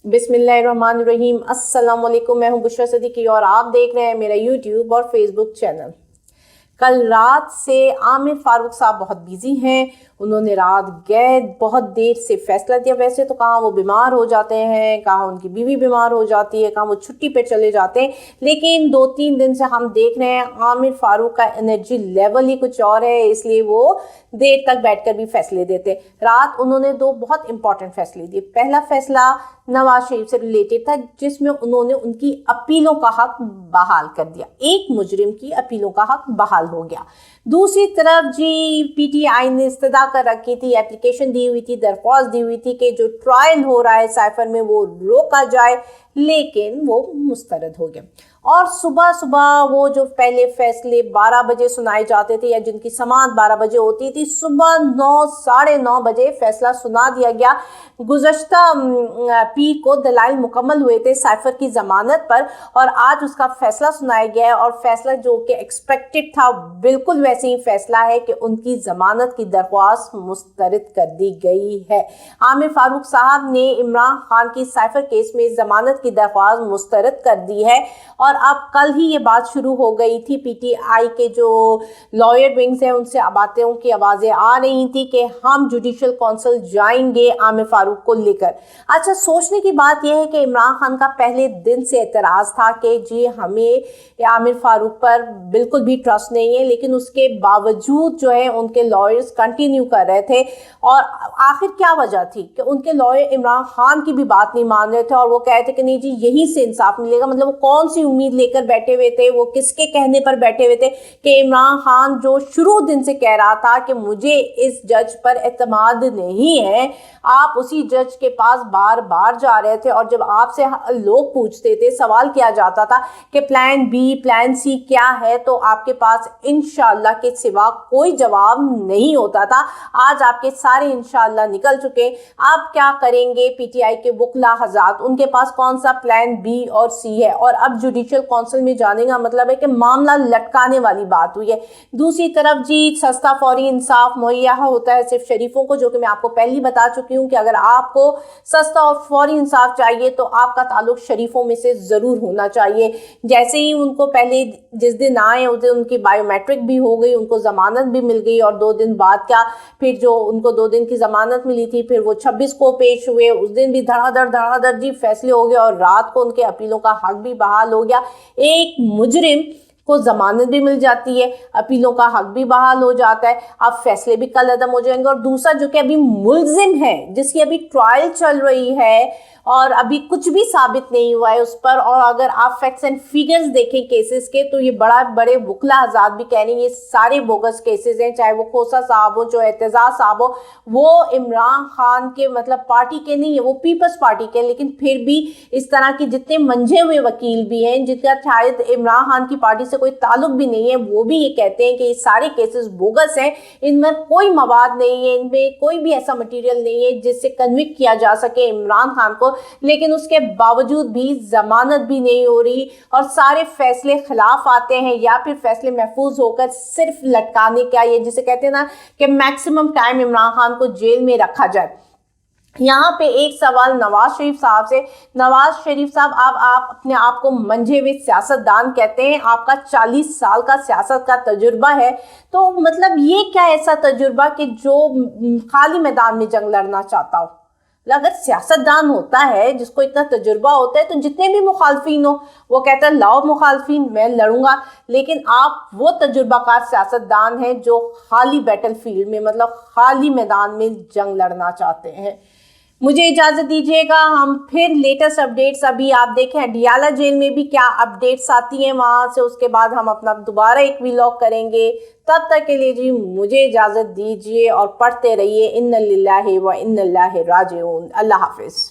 बिस्मिल्लाहिर्रहमानिर्रहीम। अस्सलाम वालेकुम। मैं हूं बुशरा सिद्दीकी और आप देख रहे हैं मेरा यूट्यूब और फेसबुक चैनल। कल रात से आमिर फारूक साहब बहुत बिजी हैं। उन्होंने रात गए बहुत देर से फैसला दिया। वैसे तो कहाँ वो बीमार हो जाते हैं, कहाँ उनकी बीवी बीमार हो जाती है, कहाँ वो छुट्टी पे चले जाते हैं, लेकिन 2-3 दिन से हम देख रहे हैं आमिर फारूक का एनर्जी लेवल ही कुछ और है, इसलिए वो देर तक बैठकर भी फैसले देते। रात उन्होंने 2 बहुत इंपॉर्टेंट फैसले दिए। पहला फैसला नवाज शरीफ से रिलेटेड था, जिसमें उन्होंने उनकी अपीलों का हक बहाल कर दिया। एक मुजरिम की अपीलों का हक बहाल हो गया। दूसरी तरफ जी पीटीआई ने इस्तदा कर रखी थी, एप्लीकेशन दी हुई थी, दरख्वास्त दी हुई थी कि जो ट्रायल हो रहा है साइफर में वो रोका जाए, लेकिन वो मुस्तरद हो गया। और सुबह सुबह वो जो पहले फैसले 12 बजे सुनाए जाते थे या जिनकी समाअत 12 बजे होती थी, सुबह 9 साढ़े 9 बजे फैसला सुना दिया गया। गुज़श्ता पीर को दलाइल मुकम्मल हुए थे साइफर की ज़मानत पर और आज उसका फैसला सुनाया गया है। और फैसला जो कि एक्सपेक्टेड था बिल्कुल वैसे ही फैसला है कि उनकी ज़मानत की दरख्वास्त मुस्तरद कर दी गई है। आमिर फारूक साहब ने इमरान खान की साइफर केस में ज़मानत की दरख्वास्त मुस्तरद कर दी है। और अब कल ही ये बात शुरू हो गई थी। पीटीआई के जो लॉयर विंग्स हैं उनसे बातों की आवाज़ें आ रही थी कि हम जुडिशल काउंसिल जाएंगे आमिर फारूक को लेकर। अच्छा, सोचने की बात यह है कि इमरान खान का पहले दिन से एतराज़ था कि जी हमें आमिर फारूक पर बिल्कुल भी ट्रस्ट नहीं है, लेकिन उसके बावजूद जो है उनके लॉयर्स कंटिन्यू कर रहे थे। और आखिर क्या वजह थी कि उनके लॉयर इमरान खान की भी बात नहीं मान रहे थे और वो कहते कि नहीं जी यहीं से इंसाफ मिलेगा। मतलब वो कौन सी उम्मीद लेकर बैठे हुए थे, वो किसके कहने पर बैठे हुए थे कि इमरान खान जो शुरू दिन से कह रहा था कि मुझे इस जज पर एतमाद नहीं है, आप उसी जज के पास बार बार जा रहे थे। और जब आपसे लोग पूछते थे, सवाल किया जाता था कि प्लान बी प्लान सी क्या है, तो आपके पास इंशाअल्लाह के सिवा कोई जवाब नहीं होता था। आज आपके सारे इंशाअल्लाह निकल चुके। आप क्या करेंगे? पीटीआई के वकला हज़रात, उनके पास कौन सा प्लान बी और सी है? और अब जुडिशल काउंसिल में जाने का मतलब है कि मामला लटकाने वाली बात हुई है। दूसरी तरफ जी सस्ता फौरी इंसाफ मुहैया होता है सिर्फ शरीफों को, जो कि मैं आपको पहले ही बता चुकी हूँ कि अगर आपको सस्ता और फौरी इंसाफ चाहिए तो आपका ताल्लुक शरीफों में से ज़रूर होना चाहिए। जैसे ही उनको पहले जिस दिन आए उस दिन उनकी बायोमेट्रिक भी हो गई, उनको ज़मानत भी मिल गई। और 2 दिन बाद क्या, फिर जो उनको 2 दिन की ज़मानत मिली थी, फिर वो 26 को पेश हुए, उस दिन भी धड़ाधड़ जी फैसले हो गए और रात को उनके अपीलों का हक भी बहाल हो गया। एक मुजरिम को जमानत भी मिल जाती है, अपीलों का हक भी बहाल हो जाता है। अब फैसले भी कल अदम हो जाएंगे। और दूसरा जो कि अभी मुल्जिम है, जिसकी अभी ट्रायल चल रही है और अभी कुछ भी साबित नहीं हुआ है उस पर, और अगर आप फैक्ट्स एंड फिगर्स देखें केसेस के तो ये बड़े वकला हज़रात भी कह रहे हैं ये सारे बोगस केसेस हैं। चाहे वो खोसा साहब हो, जो एतजाज़ साहब हो, वो इमरान खान के मतलब पार्टी के नहीं है, वो पीपल्स पार्टी के, लेकिन फिर भी इस तरह की जितने मंझे हुए वकील भी हैं जिनका शायद इमरान खान की पार्टी से कोई ताल्लुक भी नहीं है, वो भी ये कहते हैं कि ये सारे केसेस बोगस हैं, इनमें कोई मवाद नहीं है, इनमें कोई भी ऐसा मटीरियल नहीं है जिससे कन्विक्ट किया जा सके इमरान खान को। लेकिन उसके बावजूद भी जमानत भी नहीं हो रही और सारे फैसले खिलाफ आते हैं, या फिर फैसले महफूज होकर सिर्फ लटकाने का, ये जिसे कहते हैं ना कि मैक्सिमम टाइम इमरान खान को जेल में रखा जाए। यहाँ पे एक सवाल नवाज शरीफ साहब से। नवाज शरीफ साहब, आप अपने आप को मंझे हुए सियासतदान कहते हैं, आपका 40 साल का सियासत का तजुर्बा है, तो मतलब ये क्या ऐसा तजुर्बा कि जो खाली मैदान में जंग लड़ना चाहता हो? अगर सियासतदान होता है जिसको इतना तजुर्बा होता है तो जितने भी मुखालफिन हो वो कहता है लाओ मुखालफिन मैं लड़ूंगा। लेकिन आप वो तजुर्बाकार सियासतदान हैं जो खाली बैटल फील्ड में मतलब खाली मैदान में जंग लड़ना चाहते हैं। मुझे इजाज़त दीजिएगा, हम फिर लेटेस्ट अपडेट्स अभी आप देखें अडियाला जेल में भी क्या अपडेट्स आती हैं वहाँ से, उसके बाद हम अपना दोबारा एक व्लॉग करेंगे। तब तक के लिए जी मुझे इजाज़त दीजिए और पढ़ते रहिए इन्ना लिल्लाहि व इन्ना इलैहि राजिऊन। अल्लाह हाफिज़।